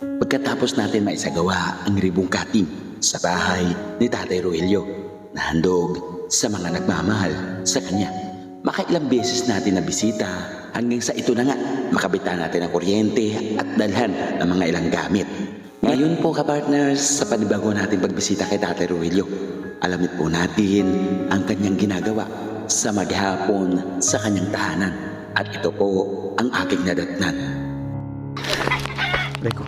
Pagkatapos natin maisagawa ang ribbon cutting sa bahay ni Tatay Rogelio na handog sa mga nagmamahal sa kanya. Makailang beses natin na bisita hanggang sa ito na nga makabitan natin ang kuryente at dalhan ng mga ilang gamit. Ngayon po kapartners, sa panibago natin pagbisita kay Tatay Rogelio, alamit po natin ang kanyang ginagawa sa maghapon sa kanyang tahanan. At ito po ang aking nadatnan. Reko,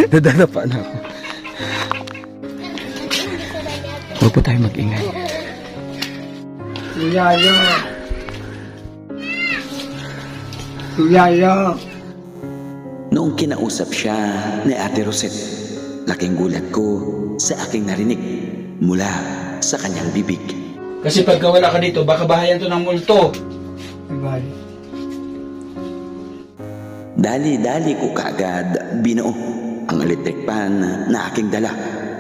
nadadapa na ako. Huwag po tayo mag-ingay. Yaya. Yaya. Noong kinausap siya ni Ate Rosette, laking gulat ko sa aking narinig mula sa kanyang bibig. Kasi pagka wala ka dito, baka bahayan to ng multo. Bye. Dali-dali ko kaagad binuo ang electric pan na aking dala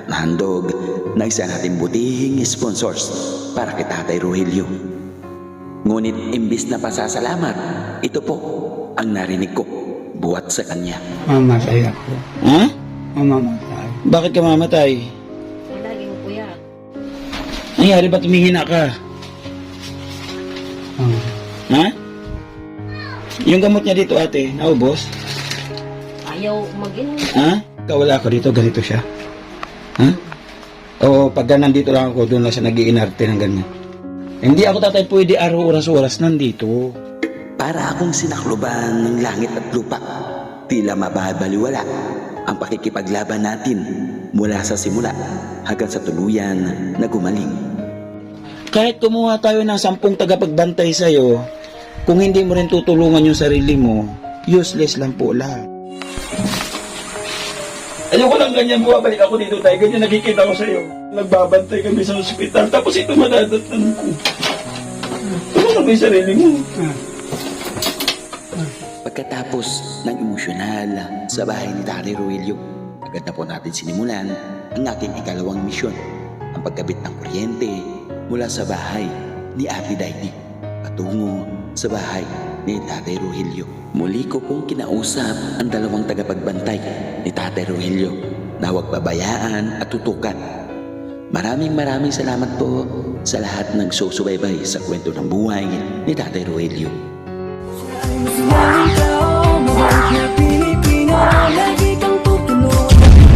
na handog na isa nating butihing sponsors para kay Tatay Rogelio. Ngunit imbis na pasasalamat, ito po ang narinig ko buwat sa kanya. Mamatay ako. Ha? Mamamatay. Bakit ka mamatay? Lagi mo kuya. Nangyari ba tumihina ka? Ha? Yung gamot niya dito ate, naubos? Ayaw mag-inom. Ha? Kawala ako dito, ganito siya. Ha? O pag nandito lang ako, doon lang siya nag-iinarte ng ganyan. Hindi ako tatay pwede araw oras-oras nandito. Para akong sinakluban ng langit at lupa, tila mababaliwala ang pakikipaglaban natin mula sa simula hanggang sa tuluyan na gumaling. Kahit kumuha tayo ng 10 tagapagbantay sa'yo, kung hindi mo rin tutulungan yung sarili mo, useless lang po lahat. Ayoko lang ganyan, bumabalik ako dito tayo, ganyan nakikita ko sa'yo. Nagbabantay kami sa ospital, tapos ito madadatan ko. Tulungan mo yung sarili mo. Pagkatapos ng emosyonal sa bahay ni Tatay Rogelio, agad na po natin sinimulan ang aking ikalawang misyon, ang pagkabit ng kuryente mula sa bahay ni Ate Daidi patungo sa bahay ni Tatay Rogelio. Muli ko pong kinausap ang dalawang tagapagbantay ni Tatay Rogelio na huwag babayaan at tutukan. Maraming salamat po sa lahat ng susubaybay sa kwento ng buhay ni Tatay Rogelio. Sinaming tao, mabait na Pilipino, lagi kang tutulog,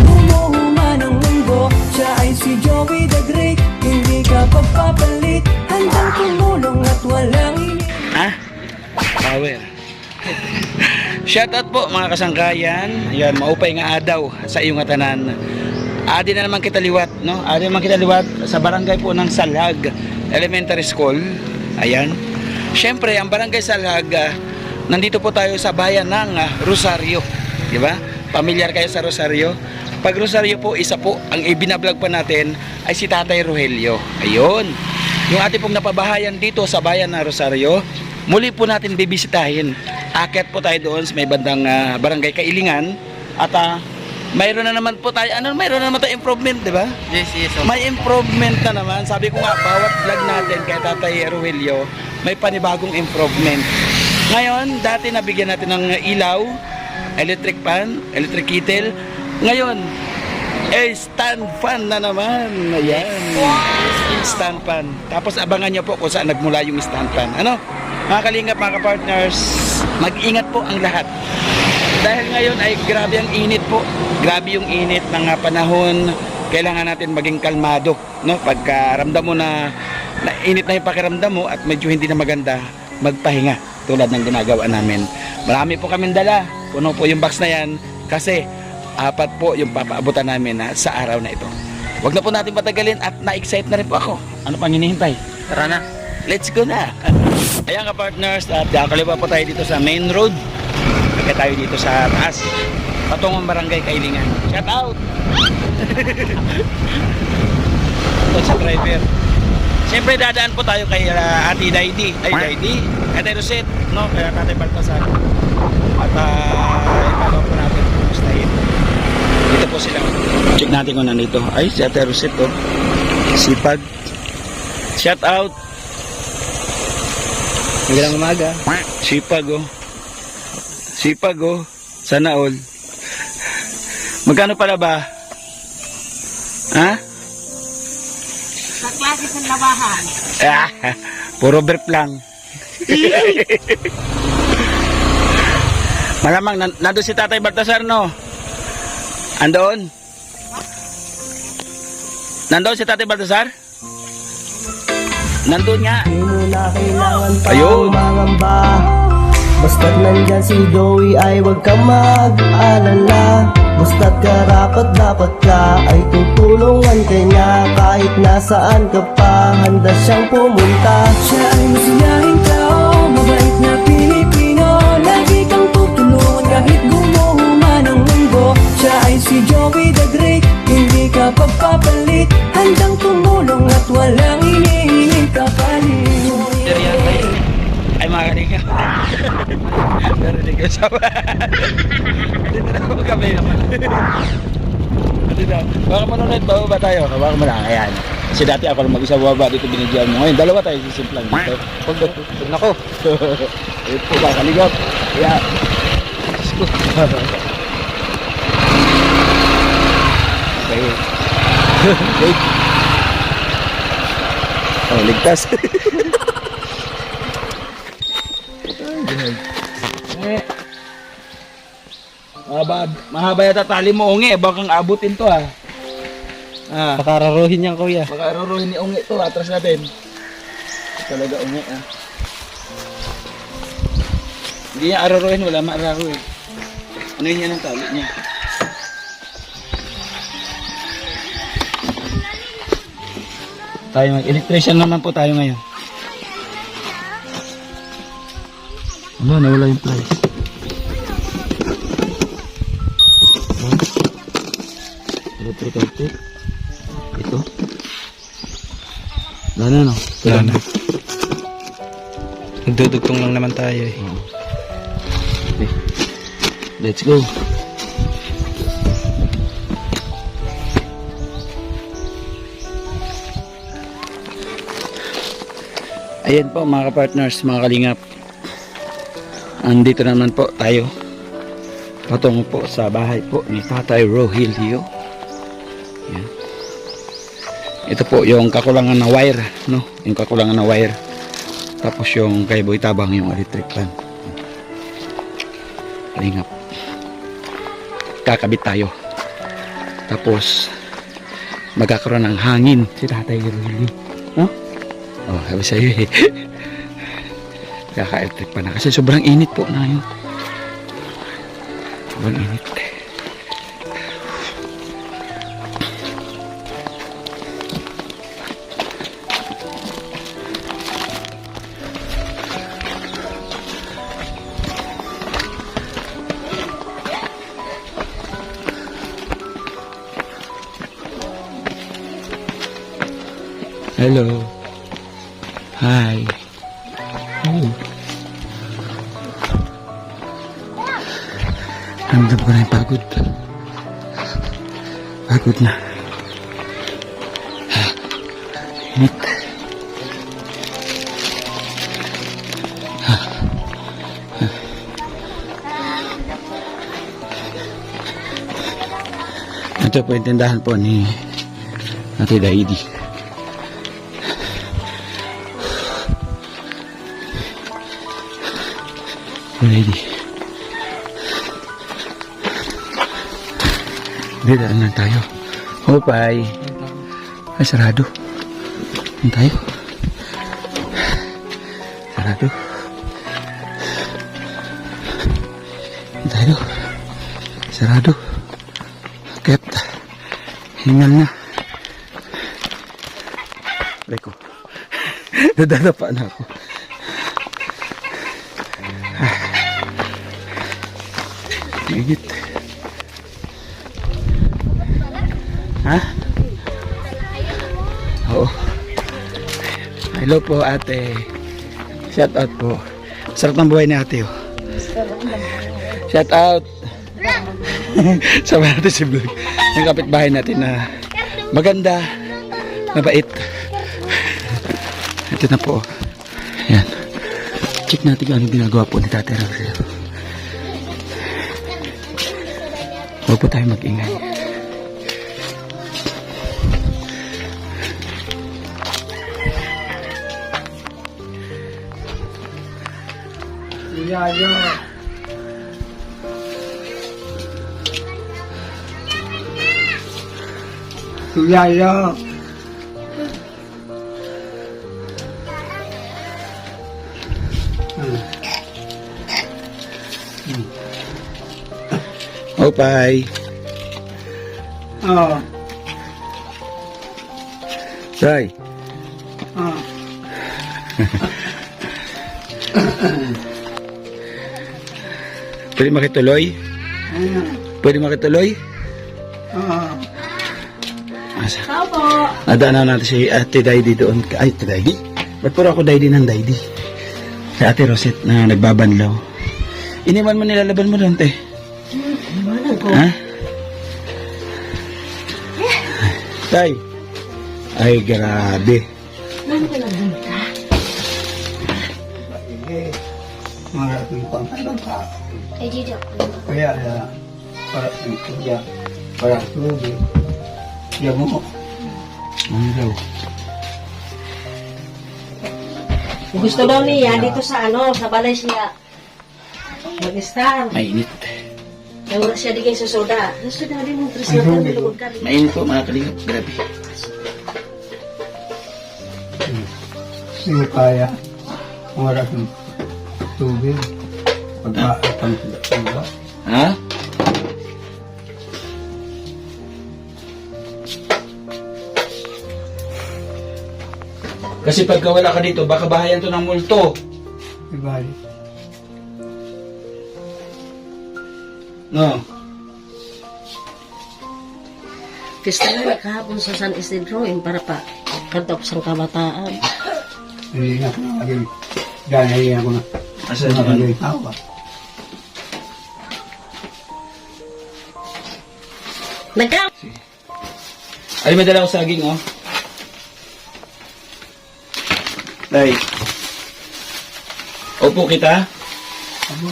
umuhuman ang mundo. Siya ay si Joey the Great, hindi ka pagpapalit, handang tumulong at walang Ha? Power. Shoutout po mga kasangkayan. Ayan, maupay nga adaw sa iyong atanan. Adi na naman kita liwat, no? Adi naman kita liwat sa barangay po ng Salhag Elementary School. Ayan. Siyempre, ang barangay Salhag, nandito po tayo sa bayan ng Rosario. Di ba? Pamilyar kayo sa Rosario? Pag Rosario po, isa po, ang ibinablog pa natin ay si Tatay Rogelio. Ayun. Yung ating pong napabahayan dito sa bayan ng Rosario, muli po natin bibisitahin. Akyat po tayo doon sa may bandang barangay Kailingan. At mayroon na naman po tayo, mayroon na naman tayo improvement, di ba? Yes. May improvement na naman. Sabi ko nga, bawat vlog natin kay Tatay Rogelio, may panibagong improvement. Ngayon, dati nabigyan natin ng ilaw, electric pan, electric kettle. Ngayon, stand fan na naman. Ayan. Stand fan. Tapos abangan nyo po kung saan nagmula yung stand fan. Ano? Mga kalingap, mga kapartners, mag-ingat po ang lahat. Dahil ngayon ay grabe ang init po. Grabe yung init ng panahon. Kailangan natin maging kalmado, no? Pagka ramdam mo na init na yung pakiramdam mo at medyo hindi na maganda, magpahinga tulad ng ginagawa namin. Marami po kaming dala. Puno po yung box na yan kasi 4 po yung papaabutan namin sa araw na ito. Huwag na po natin patagalin at na-excite na rin po ako. Ano pang hinihintay? Tara na. Let's go na. Ayan ka partners, at kaliwa po tayo dito sa main road. Kaya tayo dito sa taas. Patungong barangay Kailingan. Shout out! Ito sa driver. Siyempre dadaan po tayo kay Ate Daidi. Ay Daidi. Ate Rosette. No? Kaya Ate Baltasar. At ipagawa po natin. Gustahin. Dito po sila. Check natin kung nandito. Ay, si Ate Rosette oh. Sipag. Shout out. Magandang umaga. Sipag oh. Sipag oh. Sana all. Magkano pala ba? Ha? Sa klase sa labahan. Ah, puro brief lang. Malamang, nandun si Tatay Baltasar, no? Andoon? Nandoon si Tatay Baltasar? Nandun nga. Di mo na kailangan pa Ayun. mangamba. Basta't nandyan si Joey ay huwag kang mag-alala. Basta't karapat dapat ka ay tutulungan ka niya. Kahit nasaan ka pa, handa siyang pumunta. Siya ay masiyahing tao, mabait na Pilipino. Lagi kang tutulungan kahit gumuho man ang mundo. Siya ay si Joey the Great, hindi ka pagpapalit. Handang tumulong at walang inihiling kapalit. Ay, mga kalinga. Narinig ko sa dito na ako kami. Dito na. Baka manunod, bababa tayo. Baka mo lang, ayan. Kasi dati ako lang mag-isa bababa dito binigyan mo. Ngayon, dalawa tayo sisimplang dito. Huwag ako. Ito ba, kaligap. Kaya, okay. Wait. Oh, ligtas. Mahaba yata tali mo, Ungi. Bakang abutin to, ha. Pakararuhin yan, kuya. Baka aruruhin ni Ungi to, atras natin. Talaga, Ungi, ha. Hindi niya aruruhin, wala maararuhin. Ano yun yan ang tali niya? Tayo mag-electrician naman po tayo ngayon. Ano, nawala yung price. Electrical tape. Ito. Wala na, no? Wala na. Nagdudugtong lang naman tayo eh. Okay. Let's go. Ayan po mga ka-partners, mga kalingap. Andito naman po tayo. Patungo po sa bahay po ni Tatay Rogelio. Ayan. Ito po yung kakulangan ng wire, no? Yung kakulangan ng wire. Tapos yung kay Boy Tabang yung electric fan. Kalingap. Kakabit tayo. Tapos magkakaroon ng hangin si Tatay Rogelio. No? Oh, sabi sa'yo eh. Kaka-electric pa na. Kasi sobrang init po na yun. Sobrang init. Hello. Hi. Oh. Ramdam ko na yung pagod. Pagod na. Init. Ito po yung tindahan po ni Ate Daidi. Ready. Didaan lang tayo. Hopay. Ay, sarado. Yan tayo. Sarado. Yan tayo. Sarado. Ket. Hingal na. Reko. Dadadapa na ako. Higit. Ha? Oo. Hello po ate. Shout out po. Sarap ng buhay ni ate oh. Shout out. Sama natin si Vlog. Yung kapitbahay natin na maganda, mabait. Ito na po. Yan. Check natin kung anong ginagawa po ni Tatay Rogelio. Huwag po tayo mag-ingay. Yayo. Yayo. Opay. Oh. Tay. Oh. Pwede makituloy? Ano? Pwede makituloy? Oh. Asa? Tao po. Nadaanan natin si Ate Daydi doon. Ay, Ate Daydi? Ba't puro ako Daydi ng Daydi? Si Ate Rosette na nagbabanlaw. Iniwan mo nilalaban mo doon, te. Iwanan ko. Ha? Tay. Ay, grabe. Ano ka nagbunta? Eh, maraming pangkakao. Ay, dito. Kaya para kuya, para tubig. Yan mo. Ano daw? Gusto daw niya dito sa sa balay siya. Mag-star. Mainit. Nawala siya di kayo sa soda. Gusto daw din mong presyotan na lugod kami. Mainit po, mga kalingap. Grabe. Sige kaya, maraming tubig. Pagkaitang tuba. Ha? Kasi pagka wala ka dito, baka bahayan to ng multo. Ibalik. No? Kista na kahapon sa San Isidro para pa kadok sang kabataan. Hindi na ako naging dahil ako na Asan yun? naging tawa. Nagka! Ay, may dala ko saging, oh. Tay. Opo kita? Abo,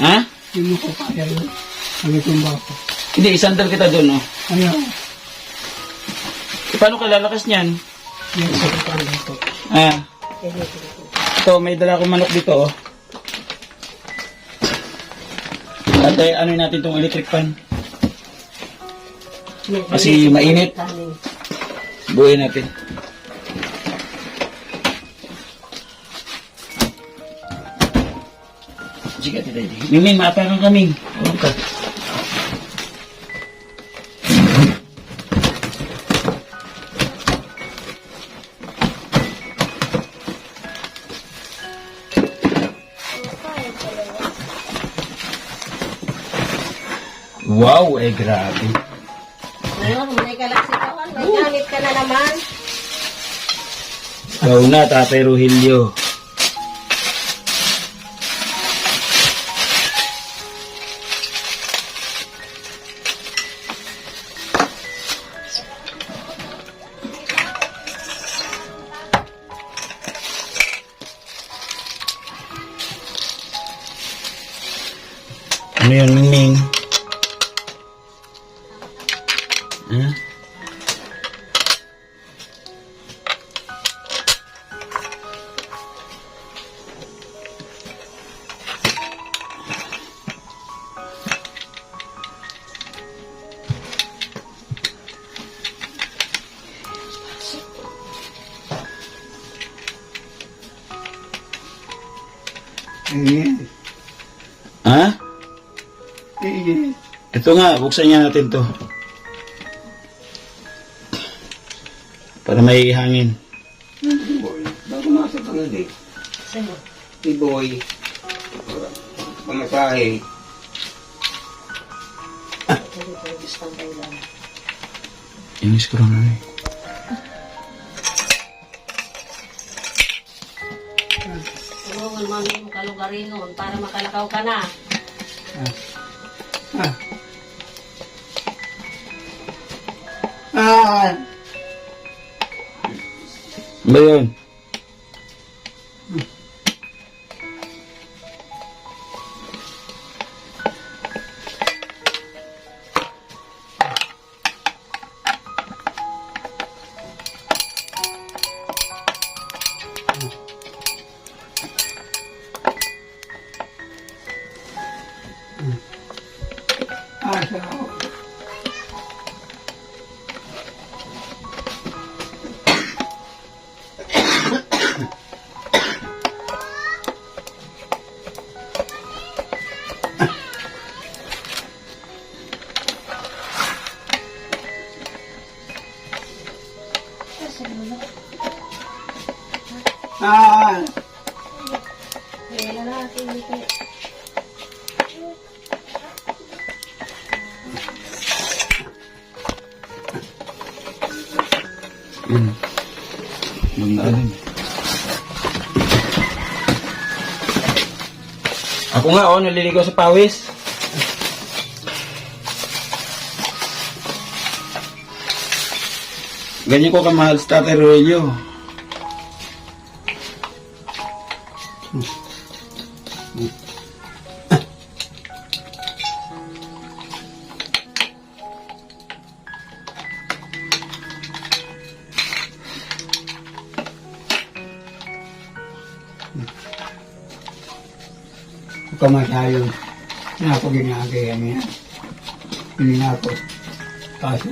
Ha? hindi mo ko kaya yun. Nagitumba ko. Hindi, isandal kita doon, oh. Ayaw. Paano ka lalakas niyan? Yan sa kapal ko. Ah. Ito, may dala akong manok dito, oh. At ano natin itong electric fan? Kasi mainit. Buuin natin. Sige, Ate Daydi. Mingming, maapakan kami. Huwag ka. Wow, eh grabe. Ngayon, may galaksi kawan. May gamit ka na naman. Ikaw na, Tatay Rogelio. Ano yun, Mingming? Ha? Ayan. Ha? Ayan. Ito nga, buksan niya natin to. Para may hangin. Boy, bago masok ka nga eh. Sino? Si Boy. Pamasahe. Gustang kailan. Inis ko na eh. Tulungan mo yung kalugarin nun para makalakaw ka na. Ah. Ah. Ano ba yun? Asa ako. Ah, Kaya lalaki, hindi kayo. Ako nga, oh, naliligaw sa pawis. Ganyan ko kamahal sa Tatay Roelio. kamasayang na ako ginagayan niya. Hindi na ako. Kaso,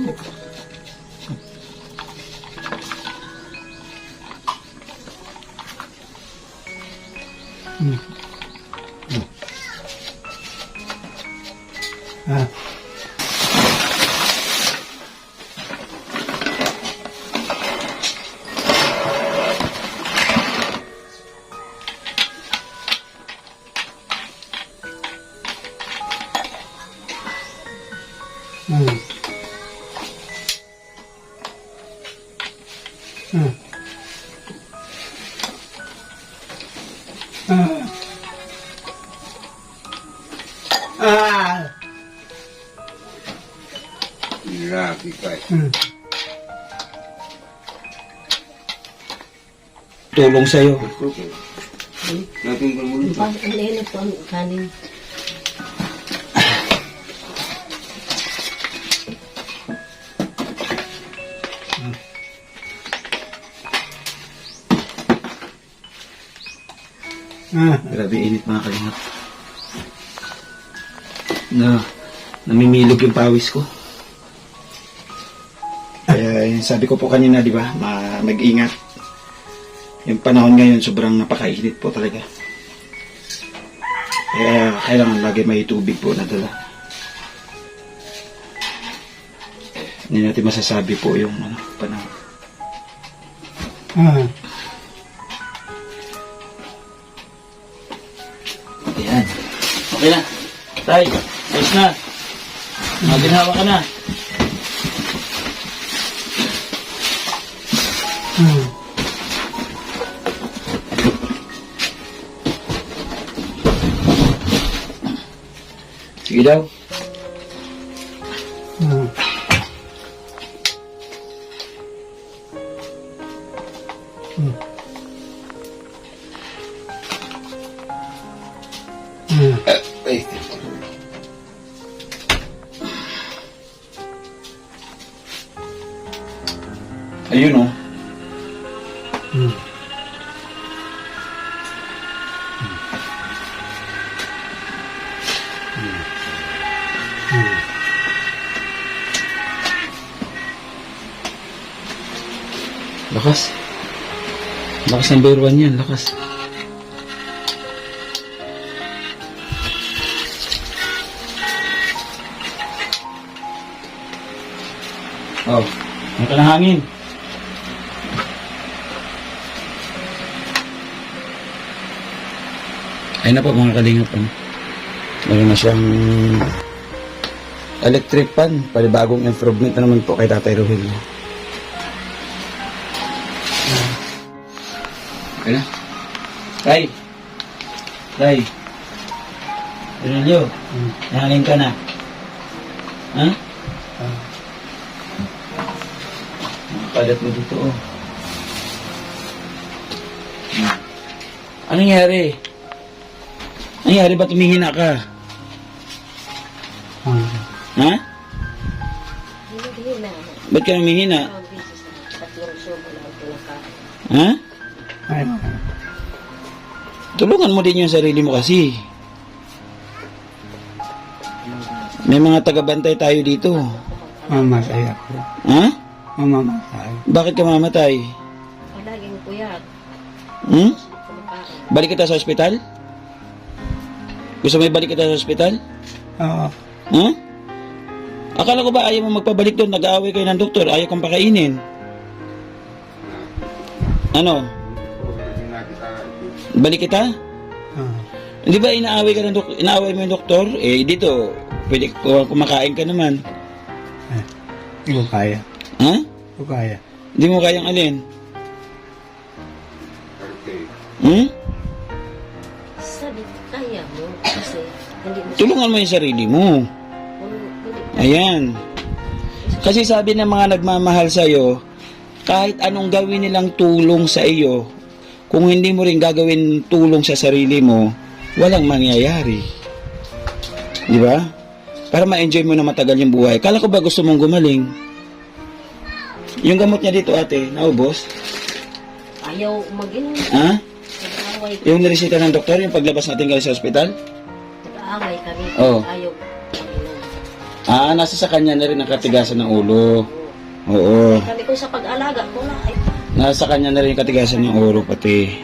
Ah. Grabe ka. Tulong sa'yo. Natin ka muna. Ang lilit po ang kanin. Grabe init mga kalingap. Namimilog yung pawis ko. Kaya sabi ko po kanina, di ba, mag-ingat. Yung panahon ngayon, sobrang napakainit po talaga. Kaya kailangan lagi may tubig po na dala. Hindi natin masasabi po yung panahon. Ayan. Okay na. Tay, ayos na. Maginhawa ka na. Sige daw. Ay, Ayun oh. Lakas. Lakas ng bayruan yan, lakas. Oh, ang ng hangin. Ayun na po mga kalingap. Meron na siyang electric fan. Panibagong improvement na naman po kay Tatay Rogelio. Okay na. Tay! Tay! Rogelio, nangaling ka na. Ha? Padat mo dito oh. Anong nangyari? Nangyari ba tumihina ka? Ha? Hindi na. Ba't ka namihina? Ang bisis na. Tatlong subo na ito lang ka. Ha? Tulungan mo din yung sarili mo kasi. May mga tagabantay tayo dito. Mamatay ako. Ha? Mamamatay. Bakit ka mamatay? Palaging puyat. Hmm? Kumakain. Balik kita sa ospital? Gusto mo ibalik kita sa ospital? Oo. Ha? Akala ko ba ayaw mo magpabalik doon? Nag-aaway kayo ng doktor. Ayaw kang pakainin. Ano? Balik kita? Oo. Hindi ba inaaway ka ng inaaway mo yung doktor? Eh, dito, pwede kumakain ka naman. Hindi ko kaya. Ha? Hindi ko kaya. Hindi mo kayang alin? Hmm? Sabi, kaya mo. Kasi hindi mo Tulungan mo yung sarili mo. hindi. Ayan. Kasi sabi ng mga nagmamahal sa'yo, kahit anong gawin nilang tulong sa iyo, kung hindi mo rin gagawin tulong sa sarili mo, walang mangyayari. Di ba? Para ma-enjoy mo na matagal yung buhay. Kala ko ba gusto mong gumaling? Yung gamot niya dito, ate, naubos? Ayaw mag-inom. Ha? Nag-aaway. Yung niresita ng doktor, yung paglabas natin galing sa ospital? Nag-aaway kami. Oo. Ayaw mag-inom. Ah, nasa sa kanya na rin ang katigasan ng ulo. Oo. Sabi ko sa pag-alaga ko na, ay, Nasa kanya na rin yung katigasan ng ulo pati.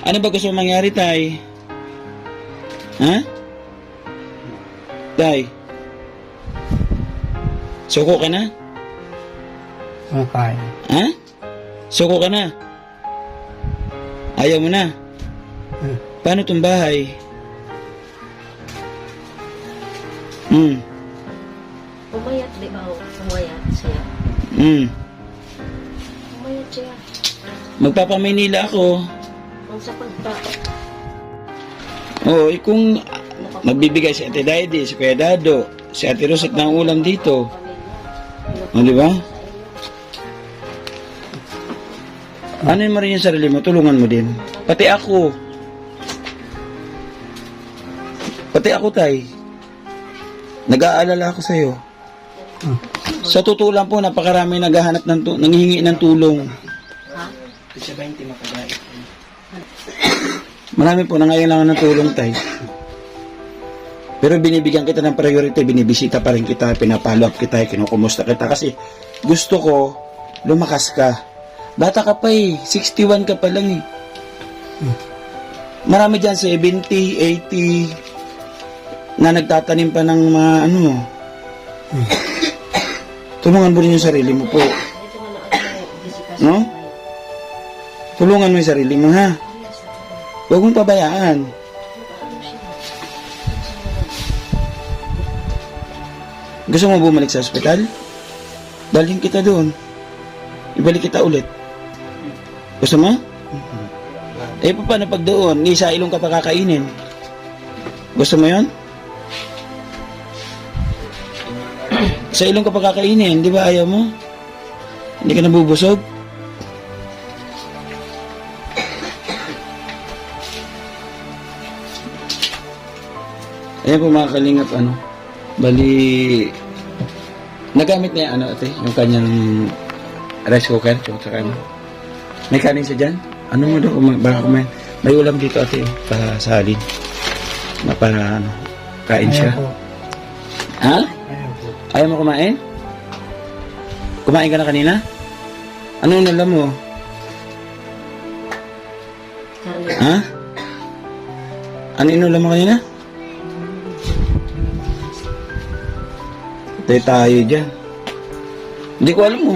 Ano ba gusto mong mangyari, tay? Ha? Tay? Suko ka na? Hindi ko kaya. Ha? Suko ka na? Ayaw mo na? Paano itong bahay? pumayat, di ba? Pumayat siya. Pumayat siya. Magpapamaynila ako. Kung sa pagpa, Oo, kung magbibigay si Ate Daidi, si Kuya Dado, si Ate Rosette ng ulam dito. O, di ba? Ano mo rin yung sarili mo, tulungan mo din. Pati ako. Pati ako, tay. Nag-aalala ako sa'yo. Sa totoo lang po, napakarami naghahanap nanghihingi ng tulong. Marami po nangailangan ng tulong, tay. Pero binibigyan kita ng priority, binibisita pa rin kita, pinapalo up kita, kinukumusta kita. Kasi gusto ko, lumakas ka. Bata ka pa eh, 61 ka pa lang eh. Marami dyan, 70, 80, na nagtatanim pa ng mga ano. Tulungan mo rin yung sarili mo po. ito nga na ako, bisita No? Tulungan mo yung sarili mo, ha? Huwag mong pabayaan. Gusto mo bumalik sa ospital? Dalhin kita doon. Ibalik kita ulit. Gusto mo? Eh, paano pag doon? Isa ilong ka pa kakainin. Gusto mo yon? Sa ilong ka pa kakainin, di ba ayaw mo? Hindi ka nabubusog? Ayan po mga kalingap, ano, bali, nagamit niya, ano, ate, yung kanyang rice cooker, tsaka ano. May kanin siya dyan? Ano mo daw, baka kumain. May ulam dito, ate, para sa halin. Na para, ano, kain siya. Ayaw po. Ha? Ayaw po. Ayaw mo kumain? Kumain ka na kanina? Anong alam mo? karne. Ha? Ano inulam mo kanina? Tayo dyan. Hindi ko alam mo.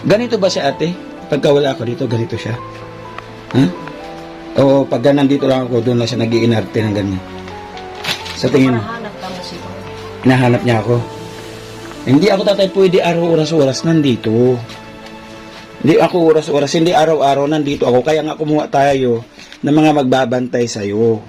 Ganito ba si ate? Pagka wala ako dito, ganito siya. Ha? O pag nandito lang ako, doon lang siya nag-iinarte ng ganyan. Sa tingin mo, Hanap ka mo siya. hinahanap niya ako. Hindi ako tatay pwede araw-oras-oras nandito. Hindi ako oras-oras, hindi araw-araw nandito ako. Kaya nga kumuha tayo ng mga magbabantay sa'yo.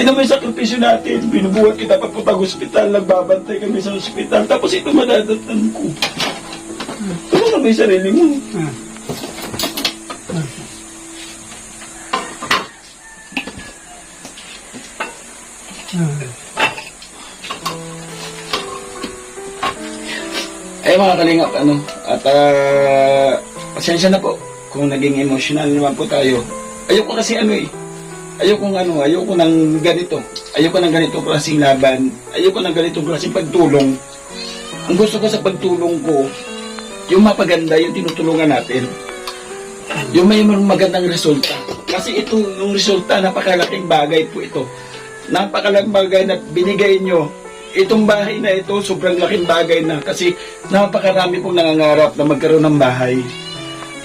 Tingnan mo yung sakripisyo natin. Binubuhat kita papuntang ospital, nagbabantay kami sa ospital. Tapos ito madadatan ko. Ano na ba yung sarili mo? Eh mga kalingap, at pasensya na po kung naging emotional naman po tayo. Ayoko kasi ayoko ng ganito. Ayoko ng ganitong klaseng laban. Ayoko ng ganitong klaseng pagtulong. Ang gusto ko sa pagtulong ko, yung mapaganda, yung tinutulungan natin. Yung may magandang resulta. Kasi ito, yung resulta, napakalaking bagay po ito. Napakalaking bagay na binigay nyo. Itong bahay na ito, sobrang laking bagay na. Kasi napakarami pong nangangarap na magkaroon ng bahay.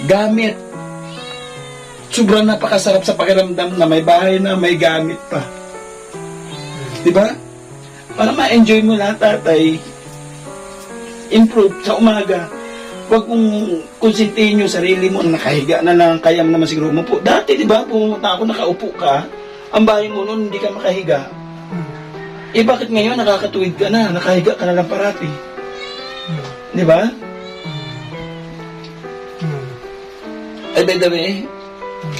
Gamit. Sobrang napakasarap sa pakiramdam na may bahay na may gamit pa. Diba? Para ma-enjoy mo lahat, tatay. Improve sa umaga. Huwag kong konsintihin yung sarili mo, nakahiga na lang, kaya mo naman siguro mo po. Dati, diba, pumunta ako, nakaupo ka, ang bahay mo noon, hindi ka makahiga. Eh, bakit ngayon nakakatuwid ka na, nakahiga ka na lang parati? Diba? Ay, by the way,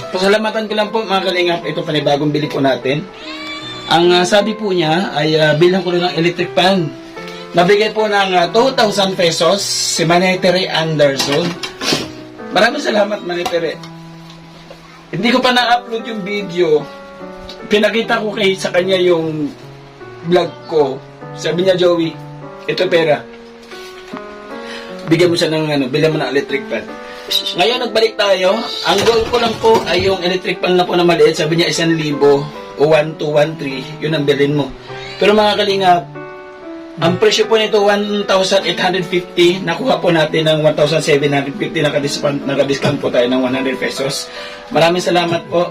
pasalamatan ko lang po mga kalingap, ito panibagong bili po natin. Ang sabi po niya ay bilang ko lang ng electric fan. Nabigay po ng 2,000 pesos si Manetere Anderson. Maraming salamat, Manetere. Hindi ko pa na-upload yung video. Pinakita ko sa kanya yung vlog ko. Sabi niya, Joey, ito pera. Bigyan mo siya ng bilhan mo ng electric fan. Ngayon, nagbalik tayo. Ang goal ko lang po ay yung electric fan na po na maliit. Sabi niya, 1,000 o 1,213. Yun ang bilhin mo. Pero mga kalingap, ang presyo po nito 1,850. Nakuha po natin ng 1,750. Naka-discount po tayo ng 100 pesos. Maraming salamat po.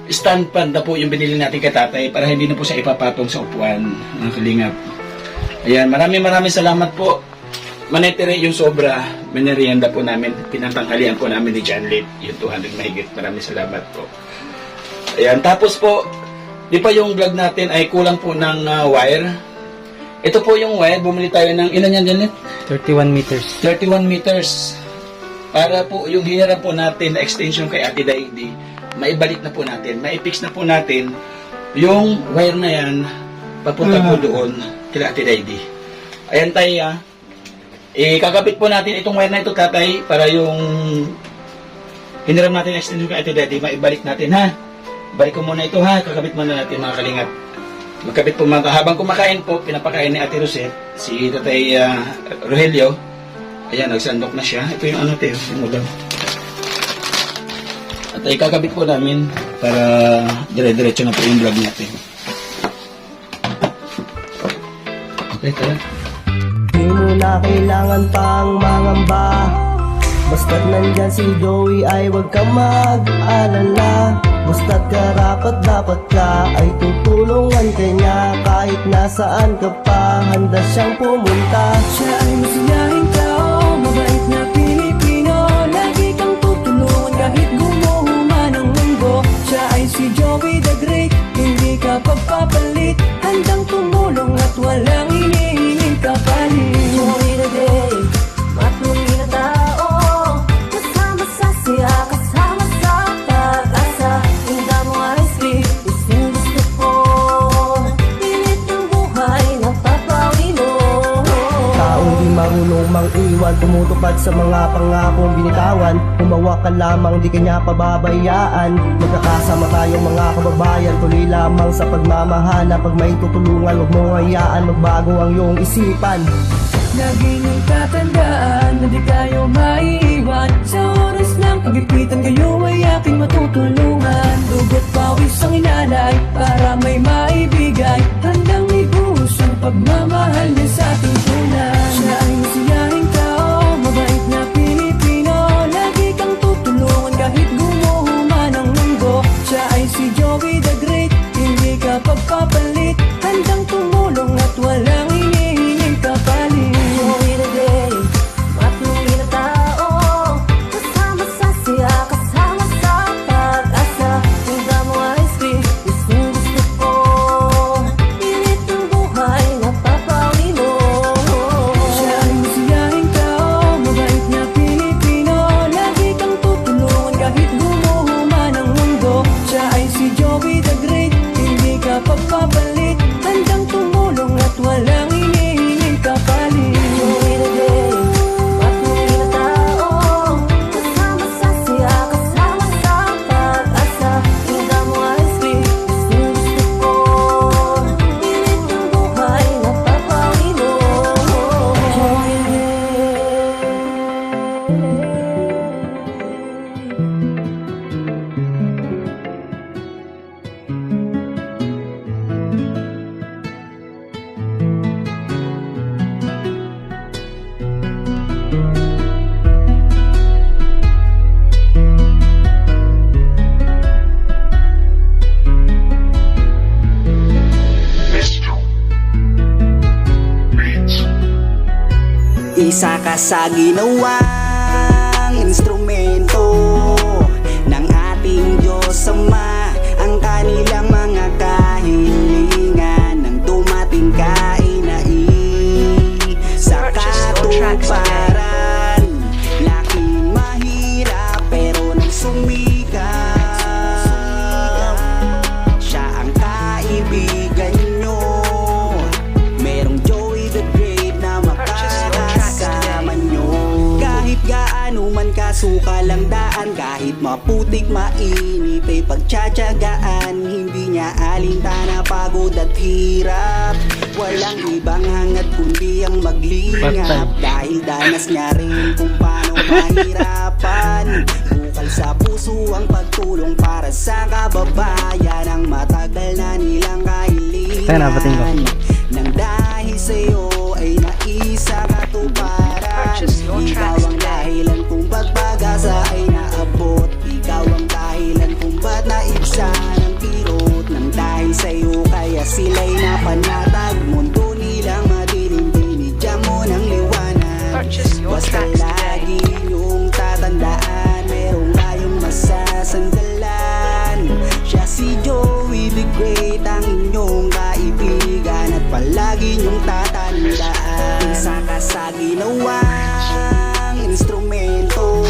Stand fan na po yung binili natin kay tatay para hindi na po siya ipapatong sa upuan. Mga kalingap. Ayan, maraming salamat po. Manetere yung sobra. Minerienda po namin. Pinatanghalian po namin ni John Lit. Yung 200 mahigit. Maraming salamat po. Ayan, tapos po, di pa yung vlog natin ay kulang po ng wire. Ito po yung wire, bumili tayo ng, ilan yan, Janet? 31 meters. 31 meters. Para po yung hiniram po natin na extension kay Ate Daidi, maibalik na po natin, maipix na po natin yung wire na yan, papunta po doon kila Ate Daidi. Ayan tayo, kakabit po natin itong wire na ito, tatay, para yung hiniram natin na extension kay Ate Daidi, maibalik natin, ha? Balik ko muna ito, ha? Kakabit muna natin, mga kalingap. Magkabit po mga habang kumakain po, pinapakain ni Ate Rosette, si Tatay Rogelio. Ayan, nagsandok na siya. Ito yung ano tayo, yung ulam. At ay kakabit po namin para dire-diretso na po yung vlog natin. Okay, tara. Di mo na kailangan pang mangamba. Basta't nandyan si Joey ay huwag kang mag-alala. Basta't karapat dapat ka ay tutulungan ka niya. Kahit nasaan ka pa, handa siyang pumunta. Siya ay masiyahin tao, mabait na Pilipino. Lagi kang tutulungan kahit gumuho man ang mundo. Siya ay si Joey the Great, hindi ka pagpapalit. Handang tumulong at walang hinihinging kapalit. Joey the Great, matuloy na tao. Kasama sa siya, kasama sa pag-asa. Hinda mo ay sweet, isang gusto ko. Pilit ng buhay, napapawi mo. Taong di marunong mang-iwan, tumutupad sa mga pangakong binitawan. Humawa ka lamang, di kanya pababayaan. Magkakasama tayong mga kababayan, tuloy lamang sa pagmamahala. Pag may tutulungan, huwag mong hayaan, magbago ang iyong isipan. Lagi niyong tatandaan na di kayo maiiwan. Sa oras ng pagipitan kayo ay aking matutulungan. Dugot pawis ang inalay para may maibigay. Handang ibuhos ang pagmamahal niya sa ating tunay. Siya ay masiyahing tao, mabait na Pilipino. Lagi kang tutulungan kahit gumuho man ang mundo. Siya ay si Joey the Great, hindi ka pagpapalit. Handang tumulong at walang hinihinging kapalit. Joey the Great, matuloy na tao. Kasama sa siya, kasama sa pag-asa. sa ginawang instrumento ng ating Diyos Ama, ang kanilang mga kahilingan ng dumating kainain sa katuparan. Laking mahirap pero nang sumikap, siya ang kaibigan nyo. Merong Joey the Great na makakasama nyo. Kahit gaano man kasukal ang daan, kahit maputik mainit ay pagtsatsagaan, hindi niya alintana pagod at hirap. Walang ibang hangad kundi ang maglingap, dahil danas niya rin kung paano mahirapan. Bukal sa puso ang pagtulong para sa kababayan, ang matagal na nilang kahilingan. Nang dahil sa'yo ay naisa katuparan, ikaw ang dahilan kung ba't pag-asa ay naabot. Ikaw ang dahilan kung ba't naibsa ng kirot. Nang dahil sa'yo kaya sila'y napanatag, mundo nilang madilim, binigyan mo ng liwanag. Basta lagi niyong tatandaan, merong tayong masasandalan. Siya si Joey the Great, ang inyong kaibigan, at palagi niyong tatandaan. Isa ka sa ginawang instrumento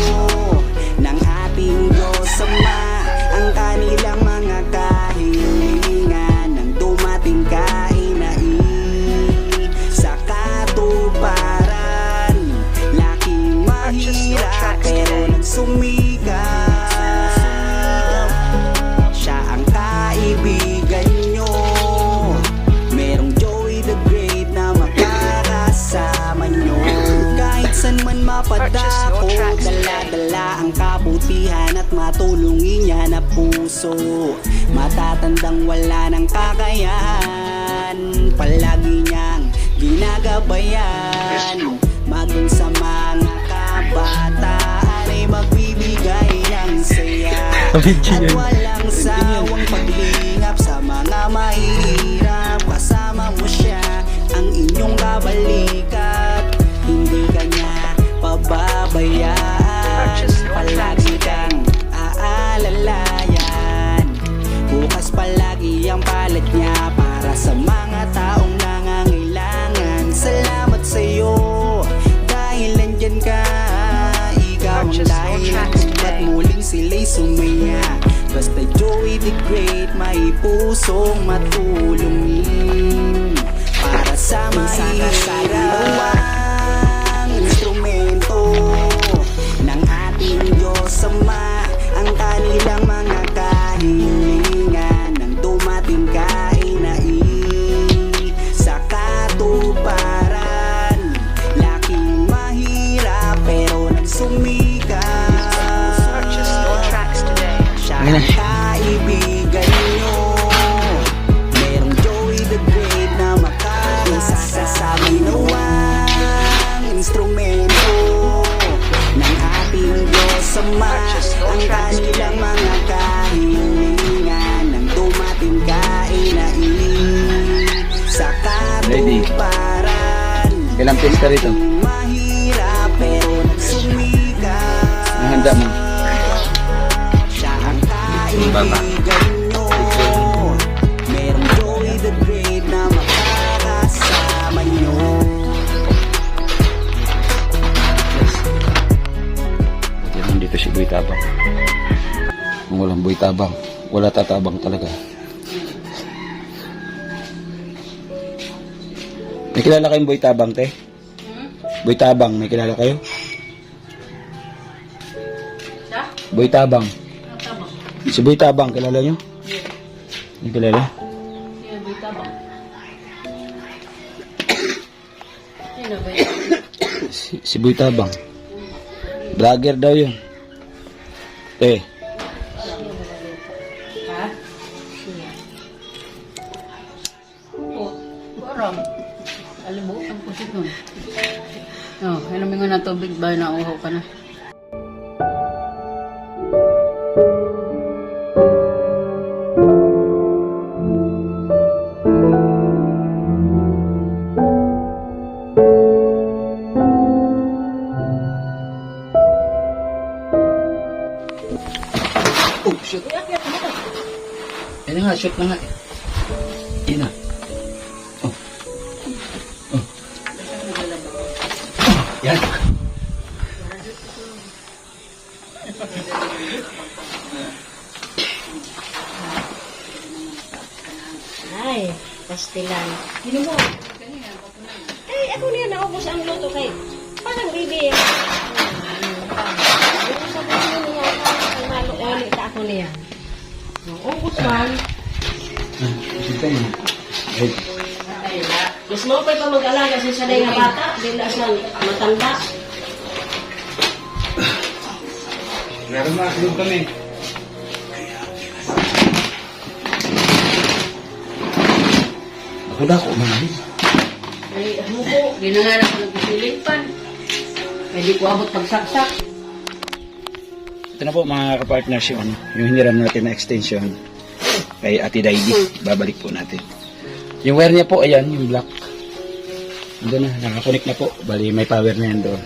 ng ating Diyos Ama, ang kanilang mga kahilingan ng dumating kainain sa katuparan. Laking mahirap pero nang sumikap, siya ang kaibigan nyo. Merong Joey the Great na makakasama nyo. Kahit san man mapadako, dala-dala ang kabutihan at matulungin niya na puso. Matatandang wala ng kakayahan, palagi niyang ginagabayan. Maging sa mga kabataan ay magbibigay ng saya, at walang sawang paglingap sa mga mahirap. Kasama mo siya, ang inyong kabalikat, hindi ka niya pababayaan. Palagi kang aalalayan, bukas palagi ang palit niya para sa mga taong nangangailangan. Salamat sa'yo dahil nandyan ka, ikaw ang dahilan kung ba't muling sila'y sumaya. Basta Joey the Great, may pusong matulungin para sa mahirap. Instrumento ng ating Diyos Ama, ang kanilang mga kahilingan ng dumating kainain sa katuparan. Laking mahirap pero nagsumikap, siya ang kaibigan nyo. Merong Joey the Great na makasasabi nawang instrumento ng ating Diyos Ama, ang kanilang mga kahilingan ng dumating kainain sa katuparan. Ilang piece ka rito? Mahirap pero nagsumikap, Nahanda mo. siya ang kaibigan nyo. Merong Joey the Great na makakasama nyo. Buti naman dito si Boy Tabang. Kung walang Boy Tabang, wala tatabang talaga. May kilala kayong Boy Tabang, te? Boy Tabang, may kilala kayo? Boy Tabang. Si Boy Tabang, kilala nyo? May kilala? Si Boy Tabang. Vlogger daw yun. Eh. Parang alibutan ko siya nun. Oh, inumin nga na tubig ba na uhaw ka na? Shoot. Yan na nga, shoot na nga. Yan na. Oh. Oh. Yan. Ay, pastilan. Sino mo? Ay, ako niya naubos ang luto kay parang bibi. Yung sa buhay niya, ay maluoli ta ako niya. Naubos man. Mas mo pa mag-alaga sa sanay nga bata, dila siyang matanda. Meron na, tulog kami. Ako na ako, mali. Ay, ano po, ginangarap ko nagpipilipan. Pwede ko abot pagsaksak. Ito na po mga kapartners yung, yung hiniram natin na extension kay Ate Daidy. Babalik po natin. Yung wire niya po, ayan, yung black. Ando na, nakakunik na po. Bali, may power na yan doon.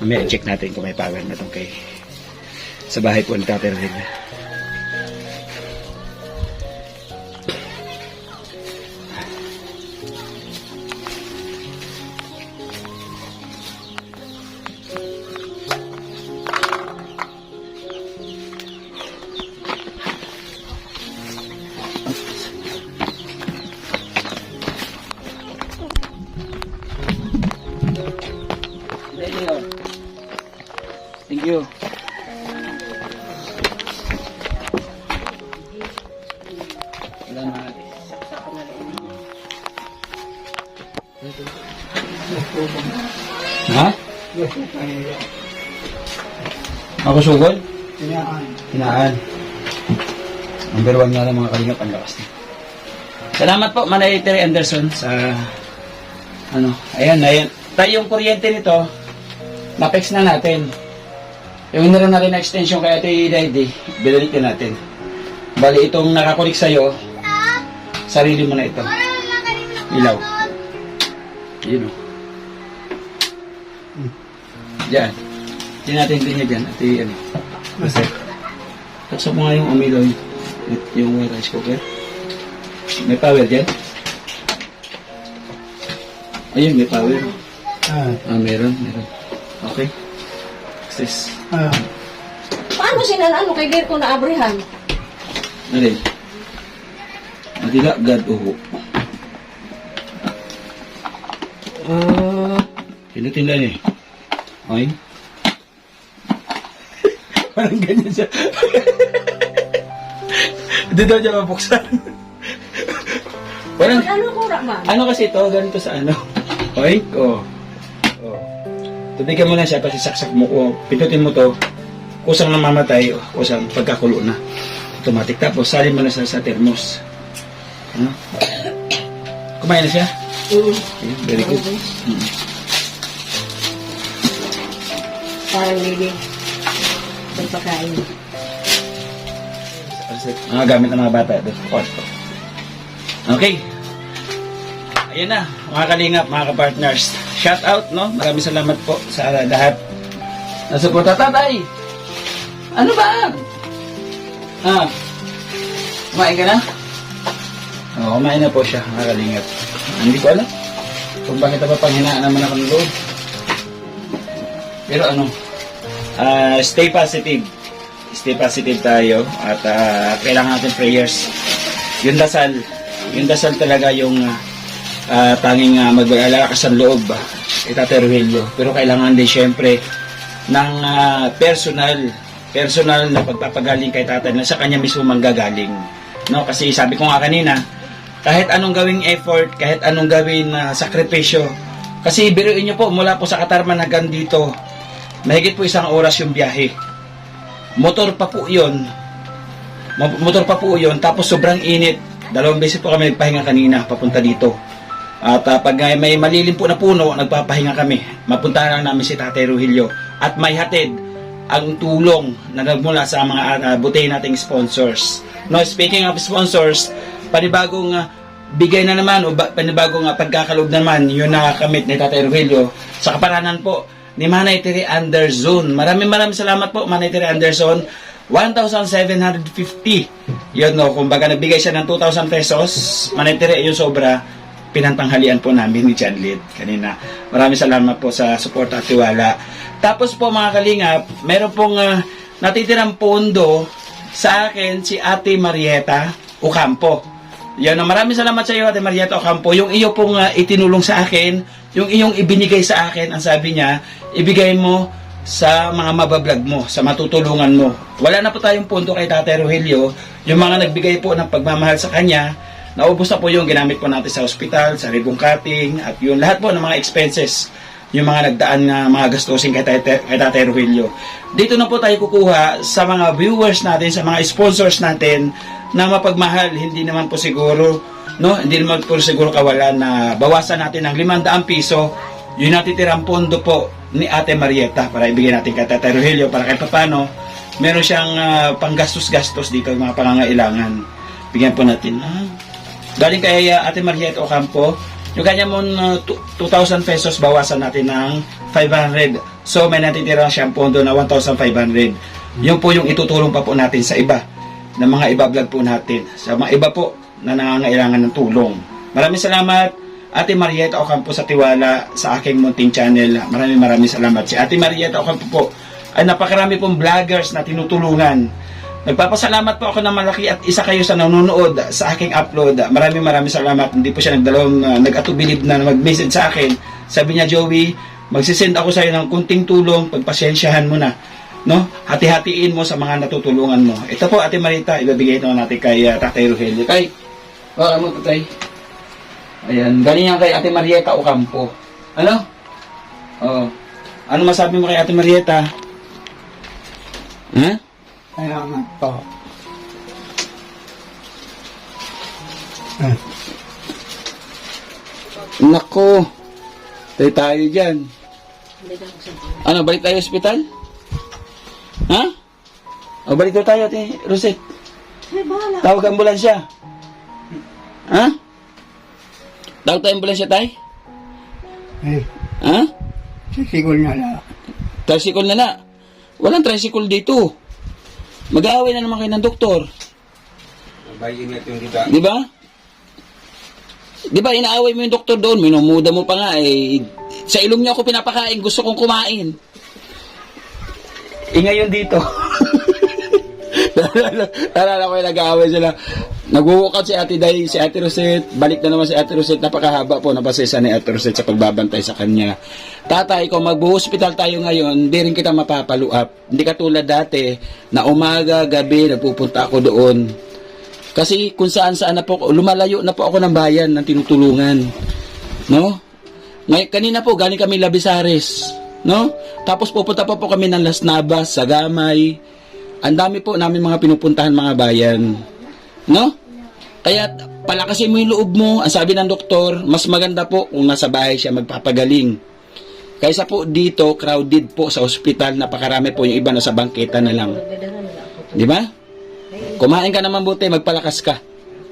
Mamaya check natin kung may power na doon kay sa bahay po ni Tate Rodel. Thank you. Salamat. Ha? Ako sugod? Hinaan. Number 1 nga lang mga kalingap, ang lakas niya. Salamat po, Manay Terry Anderson sa ayan. Tayo yung kuryente nito, na-fix na natin. Yung hiniram natin na extension kay Ate Daidy, binalikin natin. Bali, itong nakakulik sa'yo, sarili mo na ito. Ilaw. Yun o. Diyan. Diyan natin din dyan. Ate, basta. Taksa mo nga yung umilaw, yung rice cooker. May power dyan? Ayun, may power. Meron. Okay. Sis. Paano sinanano kay Dirko na Abraham? Alin? Madila, God, uho. Pinutin lang eh. Okay? Parang ganyan siya. Hindi daw siya mabuksan. Parang, Ano ko man? ano kasi ito, ganito sa ano. Okay? Oh. Tubigan mo na siya, pati saksak mo ko. Pindutin mo to, kusang namamatay, kusang pagkakulo na. Automatic. Tapos, salin mo na sa thermos. Ano? Kumain na siya? Okay, very good. Parang bibi. Pagpakain. Mga gamit ng mga bata doon. Kwarto. Okay. Ayan na, mga kalingap, mga kapartners. Shout out, no? Maraming salamat po sa lahat. Nasuporta, tatay! Ano ba? Kumain ka na? Oo, kumain na po siya, mga kalingap. Hindi ko alam kung bakit pa panghinaan naman ako ng loob. Pero stay positive. Stay positive tayo at kailangan natin prayers. Yung dasal talaga yung tanging mag-alalakas ang loob Tate Rogelio. Pero kailangan din syempre ng personal na pagpapagaling kay tatay na sa kanya mismo manggagaling. No? Kasi sabi ko nga kanina, kahit anong gawing effort, kahit anong gawing sakripisyo, kasi biruin nyo po, mula po sa Katarman hanggang dito, mahigit po 1 oras yung biyahe. Motor pa po yun, tapos sobrang init. 2 beses po kami nagpahinga kanina papunta dito. At pag may malilim po na puno, nagpapahinga kami. Mapuntahan lang namin si Tatay Rogelio at may hatid ang tulong na nagmula sa mga butay nating sponsors. No, speaking of sponsors, panibagong bigay na naman o panibagong pagkakaloob naman yung nakakamit ni Tatay Rogelio sa kaparanan po ni Manay Terry Anderson. Maraming salamat po, Manay Terry Anderson. 1,750. Yun, no, kumbaga nagbigay siya ng 2,000 pesos, manitire yung sobra, pinantanghalian po namin ni John Lid kanina. Maraming salamat po sa support at tiwala. Tapos po mga kalingap, meron pong natitirang pondo sa akin si Ate Marieta Ocampo. Yan, maraming salamat sa iyo Ate Marieta Ocampo. Yung iyo pong itinulong sa akin, yung iyong ibinigay sa akin, ang sabi niya, ibigay mo sa mga mabablog mo, sa matutulungan mo. Wala na po tayong pondo kay Tatay Rogelio. Yung mga nagbigay po ng pagmamahal sa kanya, naubos na po yung ginamit po natin sa hospital, sa ribbon cutting, at yung lahat po ng mga expenses, yung mga nagdaan na mga gastusin kay Tatay Rogelio. Dito na po tayo kukuha sa mga viewers natin, sa mga sponsors natin na mapagmahal. Hindi naman po siguro, no? Hindi naman po siguro kawalan na bawasan natin ng 500 piso yung natitirang pondo po ni Ate Marieta para ibigay natin kay Tatay Rogelio para kahit paano meron siyang panggastos-gastos dito, mga pangangailangan. Bigyan po natin. Galing kay Ate Marieta Ocampo, yung kanya mo 2,000 pesos, bawasan natin ng 500. So, may natitira siyang pondo na 1,500. Yun po yung itutulong pa po natin sa iba, ng mga iba-vlog po natin. Sa mga iba po na nangangailangan ng tulong. Maraming salamat, Ate Marieta Ocampo, sa tiwala sa aking munting channel. Maraming salamat. Si Ate Marieta Ocampo po ay napakarami pong vloggers na tinutulungan. Nagpapasalamat po ako ng malaki at isa kayo sa nanonood sa aking upload. Maraming salamat. Hindi po siya nag-atubilib na mag-message sa akin. Sabi niya, Joey, magsisend ako sa iyo ng kunting tulong, pagpasensyahan mo na. No? Hati-hatiin mo sa mga natutulungan mo. Ito po, Ate Marieta, ibabigay ito natin kay Tatay Rogelio. Kay, baka mo, Tatay. Ayan, galing yan kay Ate Marieta Ocampo. Ano? Oh. Ano masabi mo kay Ate Marieta? Ha? Salamat po. Nako. Tayo dyan. Ano, balik tayo ospital? Ha? O, balik tayo, Ate Rosette. Tawag ambulansya. Ha? Tawag tayo ambulansya, Tay? Ha? Sisigol na lang. Tricycle na na. Walang tricycle dito. Mag-aaway na naman kayo ng doktor. Bayin natin yung kita. Di ba? Di ba, inaaway mo yung doktor doon, minumuda mo pa nga eh. Sa ilong niya ako pinapakain, gusto kong kumain. Eh ngayon dito. Nalala ko yung nag-aaway sila. Nag-walkout si Ate Day, si Ate Rosette, balik na naman si Ate Rosette, napakahaba po, napasisa ni Ate Rosette sa pagbabantay sa kanya. Tatay, kung mag-hospital tayo ngayon, hindi rin kita mapapaluap. Hindi katulad dati, na umaga, gabi, nagpupunta ako doon. Kasi kung saan-saan na po, lumalayo na po ako ng bayan ng tinutulungan. No? Ngayon, kanina po, galing kami Labisares. No? Tapos pupunta po kami ng Las Navas, Sagamay. Ang dami po namin mga pinupuntahan mga bayan. No? Kaya palakasin mo yung loob mo. Ang sabi ng doktor, mas maganda po kung nasa bahay siya magpapagaling. Kaysa po dito, crowded po sa ospital, napakarami po yung iba na sa bangketa na lang. Di ba? Kumain ka naman buti, magpalakas ka.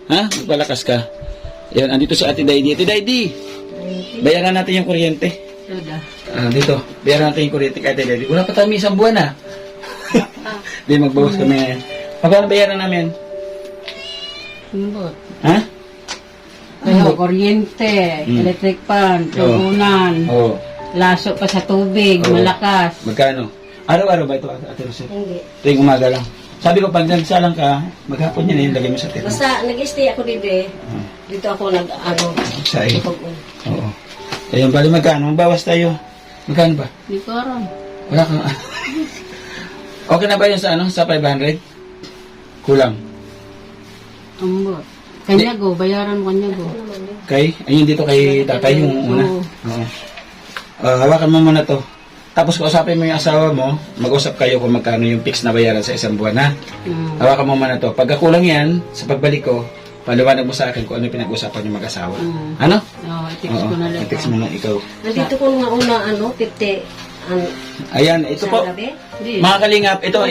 Ha? Magpalakas ka. Yan, andito si Ate Daydi. Ate Daydi, bayaran natin yung kuryente. Dito, bayaran natin yung kuryente kay Ate Daydi. Wala pa tayo may isang buwan na. Di, magbawas kami ngayon. Magkano bayaran namin? Simbot. Ha? Kaya kuryente, electric fan, tugunan, Oo. laso pa sa tubig, Oo. malakas. Magkano? Araw-araw ba ito, Ate Rosette? Hindi. Tuwing umaga lang. Sabi ko, pag nagsalang ka, maghapon yun, lagay mo sa tira. Basta nag-stay ako dito eh. Dito ako Sa iyo. Oo. Ayun, bali magkano? Magbawas tayo. Magkano ba? Hindi ko aram. Wala kang... Okay na ba yun sa ano? Sa 500? Kulang. Ambot. Kanyago, bayaran mo kanyago. Kay? Ayun dito kay tatay yung una. Oo. Oo. Hawakan mo muna to. Tapos kausapin mo yung asawa mo, mag-usap kayo kung magkano yung fix na bayaran sa isang buwan, ha? Hawakan mo muna to. Pagka kulang yan, sa pagbalik ko, paliwanag mo sa akin kung ano yung pinag-usapan yung mag-asawa. Ano? Oo, i-text ko na lang. i-text mo na ikaw. Nandito ko nga una, 50, Ayan, ito po. Hindi. Mga kalingap, itong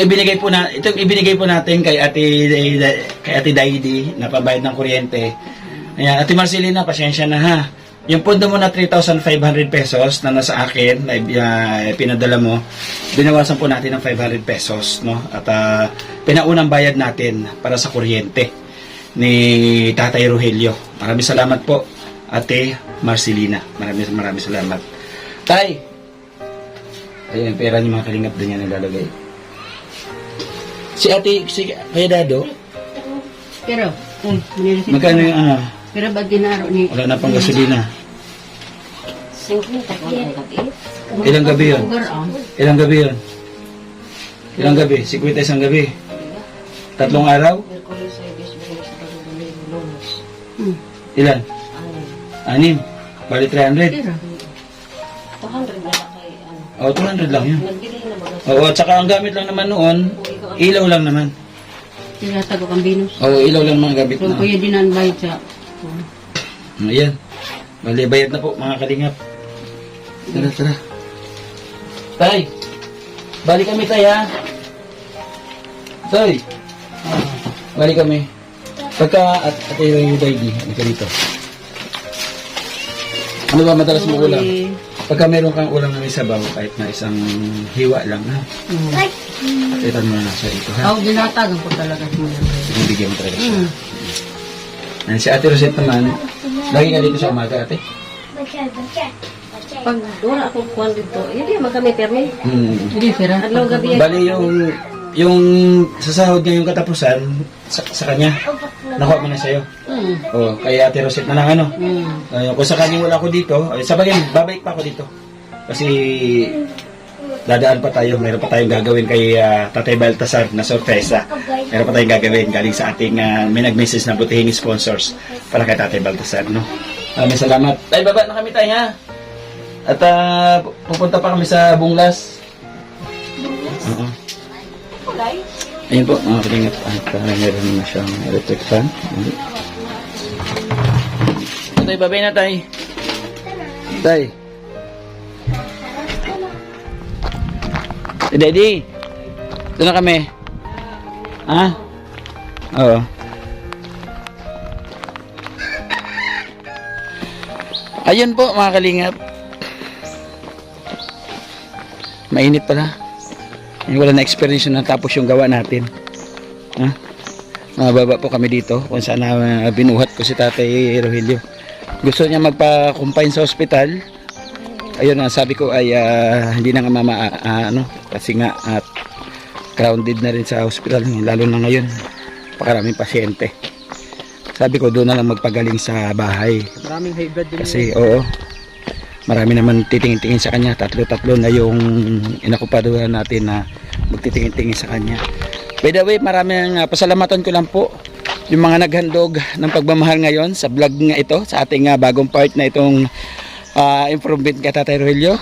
ibinigay po natin kay Ate Daydi na pabayad ng kuryente. Ayan, Ate Marcelina, pasensya na ha. yung pondo mo na 3,500 pesos na nasa akin, na pinadala mo, binawasan po natin ng 500 pesos, no? At pinaunang bayad natin para sa kuryente ni Tatay Rogelio. Maraming salamat po, Ate Marcelina. Maraming salamat. Tay! Ayun, pera niyo mga kalingap din yan nilalagay. Si Kaya Dado, Pero, magkano yung pero ba't dinaro ni... wala na pang gasolina? 50 ka ang gabi. Ilang gabi yun? Sugar, ah. Ilang gabi yun? Ilang gabi? 50 isang gabi? 3 araw? Merkulis, Sabes, Biyernes, Sabado, Linggo, Lunes. Ilan? Ano? 6? Bali 300? Pero, 200 na lang kay ano. 200 lang yun. Nagbigay na mga Oo, at saka ang gamit lang naman noon, ilaw lang naman. tinatago kang binus. Oo, ilaw lang mga gamit Kung na. kuya din ang bayad sa... Ayan. Bali, bayad na po mga kalingap. Tara. Tay! Bali kami, tay, ha? Tay! Bali kami. Pagka, ate yung daddy, ka dito. Ano ba madalas mo ulam? Pagka meron kang ulam na may sabaw, kahit na isang hiwa lang, ha? Itan mo na siya dito, ha? Ako dinatagan ko talaga mo. Bibigyan mo talaga siya. Si Ate Rosette naman, lagi ka dito sa umaga, ate? Pag wala akong kuwan dito, hindi magkami permi. Hindi, pero... Adlaw gabi. Bali yung sa sahod ngayong katapusan, sa kanya, nakuha mo na sa'yo. Oh, kay Ate Rosette na lang, ano? Kung sa kanya wala ako dito, sa bagay, babalik pa ako dito. Kasi dadaan pa tayo, mayroon pa tayong gagawin kay Tatay Baltasar na sorpresa. Mayroon pa tayong gagawin galing sa ating may nag-message na butihing sponsors para kay Tatay Baltasar, no? Maraming salamat. Tay, baba na kami, tay, ha? At pupunta pa kami sa Bunglas. Oo. Ayun po, mga kalingap. At meron naman siyang electric fan. Tay, babay na, tay. Tay. Daddy, ito na kami. Ha? Oo. Ayun po mga kalingap. Mainit pala. Wala na experience na tapos yung gawa natin. Ha? Mababa po kami dito kung saan binuhat ko si Tatay Rogelio. Gusto niya magpa-confine sa ospital. Ayun ang sabi ko ay hindi na nga kasi nga grounded na rin sa hospital lalo na ngayon pakaraming pasyente. Sabi ko doon na lang magpagaling sa bahay. Maraming high blood din. Kasi oo, marami naman titingin-tingin sa kanya. Tatlo na yung inakupaduhan natin na magtitingin-tingin sa kanya. By the way, maraming pasalamatan ko lang po yung mga naghandog ng pagmamahal ngayon sa vlog nga ito, sa ating bagong part na itong improvement kay Tatay Rogelio.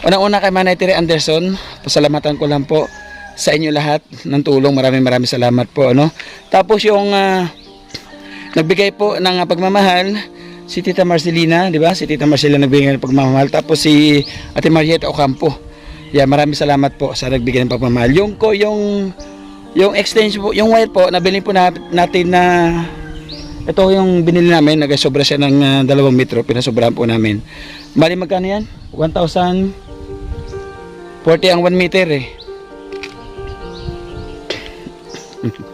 Unang-una kay Manay Tere Anderson, pasalamatan ko lang po sa inyo lahat ng tulong. Maraming salamat po, ano. Tapos yung nagbigay po ng pagmamahal si Tita Marcelina, di ba? Si Tita Marcelina nagbigay ng pagmamahal. Tapos si Ate Marieta Ocampo. Yeah, maraming salamat po sa nagbigay ng pagmamahal. Yung extension po, yung wire po, nabili po natin na ito yung binili namin, nag-sobra siya ng 2 metro, pinasobrahan po namin. Bali magkano yan? 1,040 ang 1 meter eh.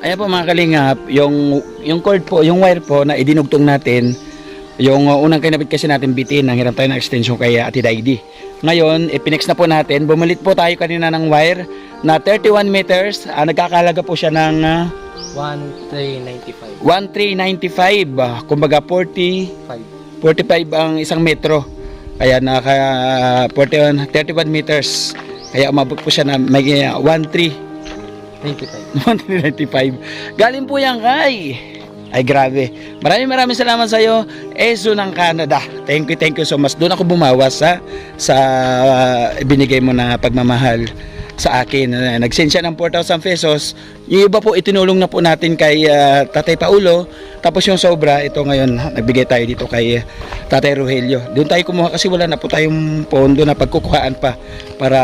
Ayan po mga kalingap, yung cord po, yung wire po na idinugtong natin, yung unang kinabit kasi natin bitin, nanghiram tayo ng extension kay Ate Daidi. Ngayon, pinex na po natin, bumalit po tayo kanina ng wire na 31 meters, nagkakalaga po siya ng 1,395. 1,395, kumbaga 45 ang isang metro. Kaya naka 31 meters. Kaya umabot po siya na may 1,395. Galing po yan kay. Ay grabe. Maraming salamat sa iyo, Ezo ng Canada. Thank you so much. Doon ako bumawas sa binigay mo na pagmamahal sa akin. Nag-send siya ng 4,000 pesos. Yung iba po itinulong na po natin kay Tatay Paulo. Tapos yung sobra, ito ngayon, nagbigay tayo dito kay Tatay Rogelio. Doon tayo kumuha kasi wala na po tayong pondo na pagkukuhaan pa para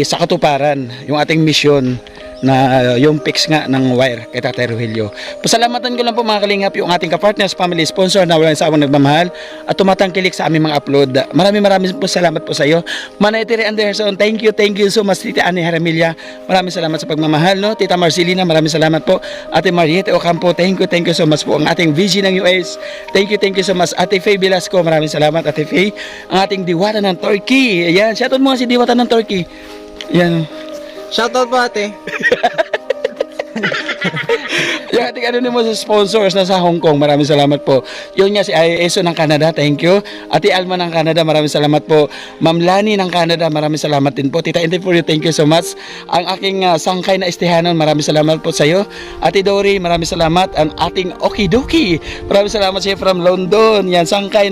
sa katuparan yung ating misyon na yung fix nga ng wire kay Tatay Rogelio. Pasalamatan ko lang po mga kalingap yung ating kapartners, family sponsor na walang sawang nagmamahal at tumatangkilik sa aming mga upload. Maraming po salamat po sa iyo. Manay Tere Anderson, thank you so much. Tita Annie Haramilla, maraming salamat sa pagmamahal, no? Tita Marcelina, maraming salamat po. Ate Mariette Ocampo, thank you so much po. Ang ating VG ng US, thank you so much. Ate Faye Velasco, maraming salamat Ate Faye. Ang ating diwata ng Turkey, ayan, shoutout mo nga si diwata ng Turkey. Ayan. Shoutout po ate. Yung ating anonymous sponsors na sa Hong Kong, maraming salamat po. Yun nga si Eso ng Canada, thank you. Ate Alma ng Canada, maraming salamat po. Ma'am Lani ng Canada, maraming salamat din po. Tita Interfurio, thank you so much. Ang aking sangkay na Estehanon, maraming salamat po sa iyo. Ate Dory, maraming salamat. Ang ating Okidoki, maraming salamat sa iyo from London. Yan, sangkay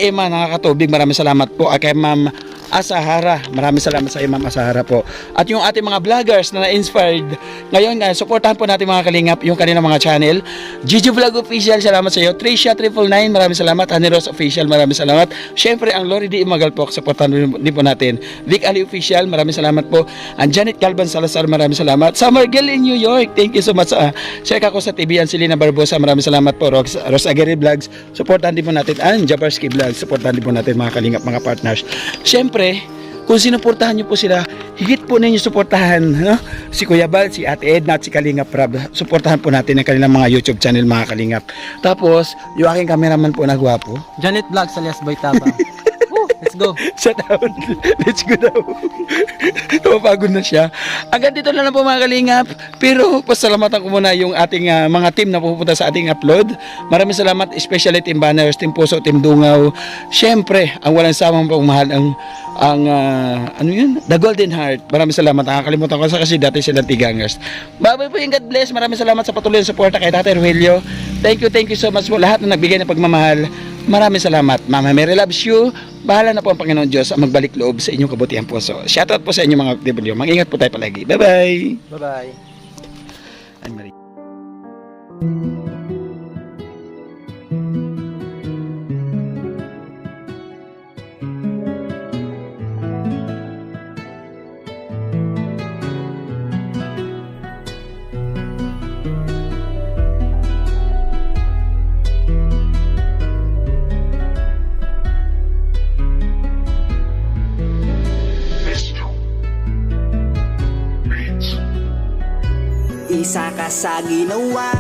Emma, nakakatubig, maraming salamat po. Kay Ma'am Asahara, maraming salamat sa iyo Ma'am Asahara po. At yung ating mga vloggers na na-inspired ngayon, supportahan po natin mga kalingap yung kanilang mga channel. Gigi Vlog Official, salamat sa iyo. Tricia 999, maraming salamat. Honey Rose Official, maraming salamat. Syempre ang Lori D. Magalpok, supportahan din po natin. Vic Ali Official, maraming salamat po. Ang Janet Calvan Salazar, maraming salamat. Summer Girl in New York, thank you so much. Check ako sa TV, Angelina Barbosa, maraming salamat po. Ros Aguirre Vlogs, supportahan din po natin. Ang Jabarski Vlogs, supportahan din po natin mga kalingap, mga partners. Syempre, kung sinuportahan nyo po sila, higit po ninyo suportahan, no? Si Kuya Bal, si Ate Edna at si Kalingap Rab. Suportahan po natin ang kanilang mga YouTube channel mga Kalingap. Tapos, yung aking cameraman po na gwapo. Janet Vlogs alias Boy Tabang. Let's go. Shut down. Let's go daw. Tumapagod na siya. Hanggang dito na lang po mga Kalingap. Pero pasalamatan ko muna yung ating mga team na pupunta sa ating upload. Maraming salamat, especially Team Banners, Team Puso, Team Dungaw. Siyempre, ang walang samang pagmahal ano yun? The Golden Heart. Maraming salamat. Nakakalimutan ko kasi dati silang Tigangers. Bye-bye po yung God bless. Maraming salamat sa patuloy na suporta kay Tatay Rogelio. Thank you so much po lahat na nagbigay ng pagmamahal. Maraming salamat. Mama Mary loves you. Bahala na po ang Panginoon Diyos ang magbalik loob sa inyong kabutihan puso. Shoutout po sa inyo mga OFW. Mag-ingat po tayo palagi. Bye-bye. Bye-bye. Ay, Marie. Isa ka sa ginawa